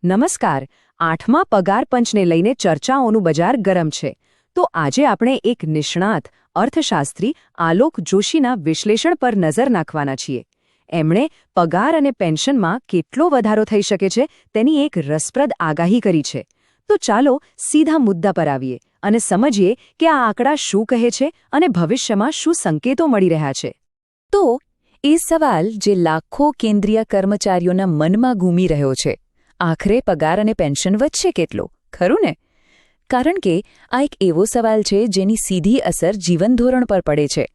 નમસ્કાર. 8મા પગાર પંચને લઈને ચર્ચાઓનું બજાર ગરમ છે. તો આજે આપણે એક નિષ્ણાત અર્થશાસ્ત્રી આલોક જોશીના વિશ્લેષણ પર નજર નાખવાના છીએ. એમણે પગાર અને પેન્શનમાં કેટલો વધારો થઈ શકે છે તેની એક રસપ્રદ આગાહી કરી છે. તો ચાલો સીધા મુદ્દા પર આવીએ અને સમજીએ કે આ આંકડા શું કહે છે અને ભવિષ્યમાં શું સંકેતો મળી રહ્યા છે. તો એ સવાલ જે લાખો કેન્દ્રીય કર્મચારીઓના મનમાં ઘૂમી રહ્યો છે, આખરે પગાર અને પેન્શન વચ્ચે કેટલો, ખરું ને? કારણ કે આ એક એવો સવાલ છે જેની સીધી અસર જીવનધોરણ પર પડે છે.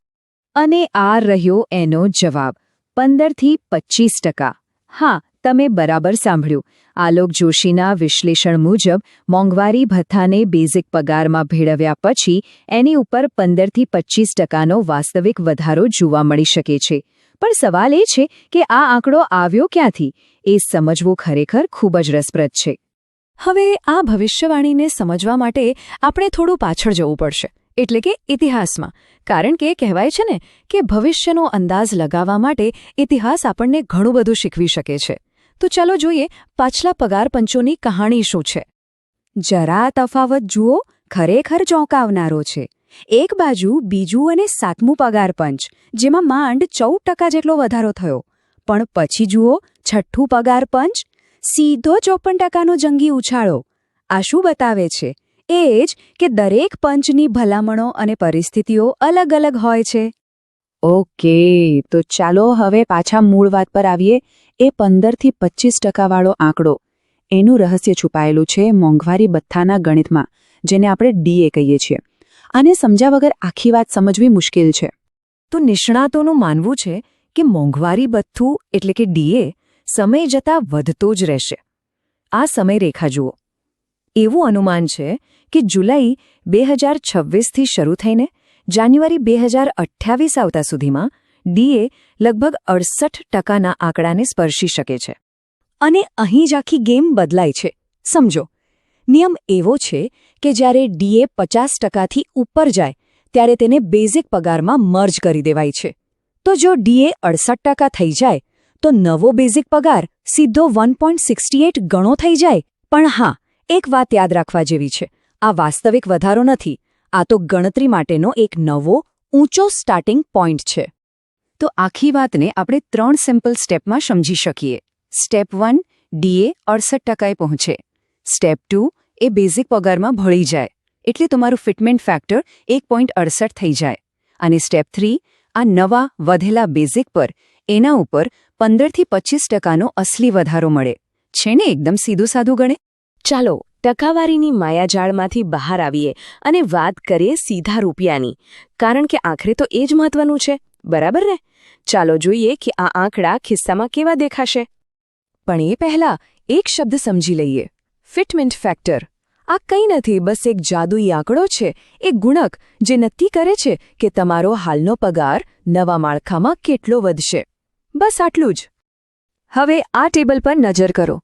અને આ રહ્યો એનો જવાબ, 15થી 25%. હા, તમે બરાબર સાંભળ્યું. આલોક જોશીના વિશ્લેષણ મુજબ મોંઘવારી ભથ્થાને બેઝિક પગારમાં ભેળવ્યા પછી એની ઉપર 15થી 25%નો વાસ્તવિક વધારો જોવા મળી શકે છે. પણ સવાલ એ છે કે આ આંકડો આવ્યો ક્યાંથી? એ સમજવું ખરેખર ખૂબ જ રસપ્રદ છે. હવે આ ભવિષ્યવાણીને સમજવા માટે આપણે થોડું પાછળ જવું પડશે, એટલે કે ઇતિહાસમાં. કારણ કે કહેવાય છે ને કે ભવિષ્યનો અંદાજ લગાવવા માટે ઇતિહાસ આપણને ઘણું બધું શીખવી શકે છે. તો ચાલો જોઈએ પાછલા પગાર પંચોની કહાણી શું છે. જરા તફાવત જુઓ, ખરેખર ચોંકાવનારો છે. એક બાજુ બીજું અને 7મું પગાર પંચ, જેમાં માંડ 14% જેટલો વધારો થયો. પણ પછી જુઓ 6ઠ્ઠું પગાર પંચ, સીધો 54%નો જંગી ઉછાળો. આ શું બતાવે છે? એ જ કે દરેક પંચની ભલામણો અને પરિસ્થિતિઓ અલગ અલગ હોય છે. ઓકે, તો ચાલો હવે પાછા મૂળ વાત પર આવીએ. એ 15થી 25% વાળો આંકડો, એનું રહસ્ય છુપાયેલું છે મોંઘવારી ભથ્થાના ગણિતમાં, જેને આપણે ડીએ કહીએ છીએ. આને સમજ્યા વગર આખી વાત સમજવી મુશ્કેલ છે. તો નિષ્ણાતોનું માનવું છે કે મોંઘવારી ભથ્થું એટલે કે ડીએ સમય જતાં વધતો જ રહેશે. આ સમયરેખા જુઓ. એવું અનુમાન છે કે જુલાઈ 2026થી શરૂ થઈને જાન્યુઆરી 2028 આવતા સુધીમાં ડીએ લગભગ 68%ના આંકડાને સ્પર્શી શકે છે. અને અહીં જ આખી ગેમ બદલાય છે. સમજો, નિયમ એવો છે કે જ્યારે ડીએ 50%થી ઉપર જાય ત્યારે તેને બેઝિક પગારમાં મર્જ કરી દેવાય છે. તો જો ડીએ 68% થઈ જાય તો નવો બેઝિક પગાર સીધો 1.68 ગણો થઈ જાય. પણ હા, એક વાત યાદ રાખવા જેવી છે. આ વાસ્તવિક વધારો નથી. આ તો ગણતરી માટેનો એક નવો, ઊંચો સ્ટાર્ટિંગ પોઈન્ટ છે. તો આખી વાતને આપણે 3 સિમ્પલ સ્ટેપમાં સમજી શકીએ. સ્ટેપ 1, ડીએ 68%એ પહોંચે. સ્ટેપ 2, એ બેઝિક પગારમાં ભળી જાય, એટલે તમારું ફિટમેન્ટ ફેક્ટર 1.68 થઈ જાય. અને સ્ટેપ 3, આ નવા વધેલા બેઝિક પર એના ઉપર 15થી 25%નો અસલી વધારો મળે. છે ને એકદમ સીધું સાધું ગણે? ચાલો ટકાવારીની માયાજાળમાંથી બહાર આવીએ અને વાત કરીએ સીધા રૂપિયાની. કારણ કે આખરે તો એ જ મહત્વનું છે, બરાબર ને? ચાલો જોઈએ કે આ આંકડા ખિસ્સામાં કેવા દેખાશે. પણ એ પહેલાં એક શબ્દ સમજી લઈએ, ફિટમેન્ટ ફેક્ટર. આ કંઈ નથી, બસ એક જાદુઈ આંકડો છે, એક ગુણક જે નક્કી કરે છે કે તમારો હાલનો પગાર નવા માળખામાં કેટલો વધશે. બસ આટલું જ. હવે આ ટેબલ પર નજર કરો.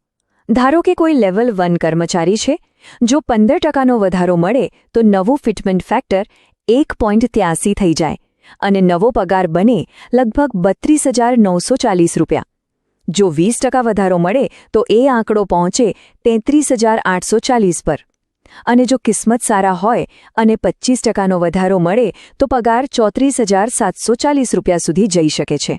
ધારો કે કોઈ લેવલ 1 કર્મચારી છે. જો 15%નો વધારો મળે તો નવું ફિટમેન્ટ ફેક્ટર 1.83 થઈ જાય અને નવો પગાર બને લગભગ 32,940 રૂપિયા. જો 20% વધારો મળે તો એ આંકડો પહોંચે 33,840 પર. અને જો કિસ્મત સારા હોય અને 25%નો વધારો મળે તો પગાર 34,740 રૂપિયા સુધી જઈ શકે છે.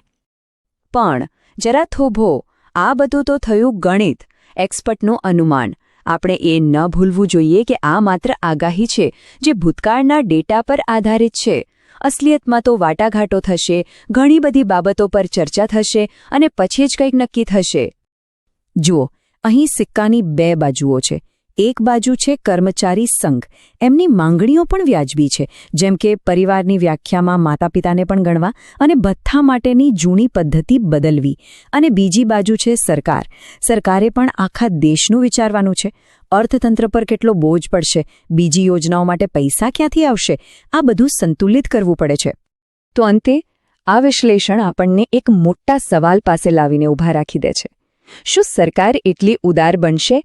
પણ જરા થોભો, આ બધું તો થયું ગણિત, એક્સપર્ટનું અનુમાન. આપણે એ ન ભૂલવું જોઈએ કે આ માત્ર આગાહી છે જે ભૂતકાળના ડેટા પર આધારિત છે. અસલિયતમાં તો વાટાઘાટો થશે, ઘણી બધી બાબતો પર ચર્ચા થશે અને પછી જ કંઈક નક્કી થશે. જુઓ, અહીં સિક્કાની 2 બાજુઓ છે. એક બાજુ છે કર્મચારી સંઘ. એમની માંગણીઓ પણ વ્યાજબી છે, જેમ કે પરિવારની વ્યાખ્યામાં માતાપિતાને પણ ગણવા અને ભથ્થા માટેની જૂની પદ્ધતિ બદલવી. અને બીજી બાજુ છે સરકાર. સરકારે પણ આખા દેશનું વિચારવાનું છે. અર્થતંત્ર પર કેટલો બોજ પડશે, બીજી યોજનાઓ માટે પૈસા ક્યાંથી આવશે, આ બધું સંતુલિત કરવું પડે છે. તો અંતે આ વિશ્લેષણ આપણને એક મોટા સવાલ પાસે લાવીને ઊભા રાખી દે છે. શું સરકાર એટલી ઉદાર બનશે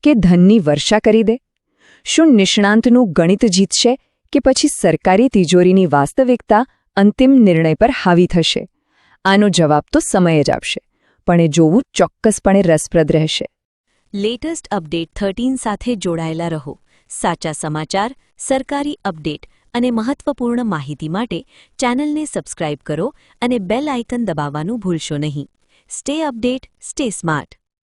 કે ધનની વર્ષા કરી દે? શું નિષ્ણાંતનું ગણિત જીતશે કે પછી સરકારી તિજોરીની વાસ્તવિકતા અંતિમ નિર્ણય પર હાવી થશે? આનો જવાબ તો સમય જ આપશે. પણ એ જોવું ચોક્કસપણે રસપ્રદ રહેશે. લેટેસ્ટ અપડેટ 13 સાથે જોડાયેલા રહો. સાચા સમાચાર, સરકારી અપડેટ અને મહત્વપૂર્ણ માહિતી માટે ચેનલને સબસ્ક્રાઇબ કરો અને બેલ આઇકન દબાવવાનું ભૂલશો નહીં. Stay update, stay smart.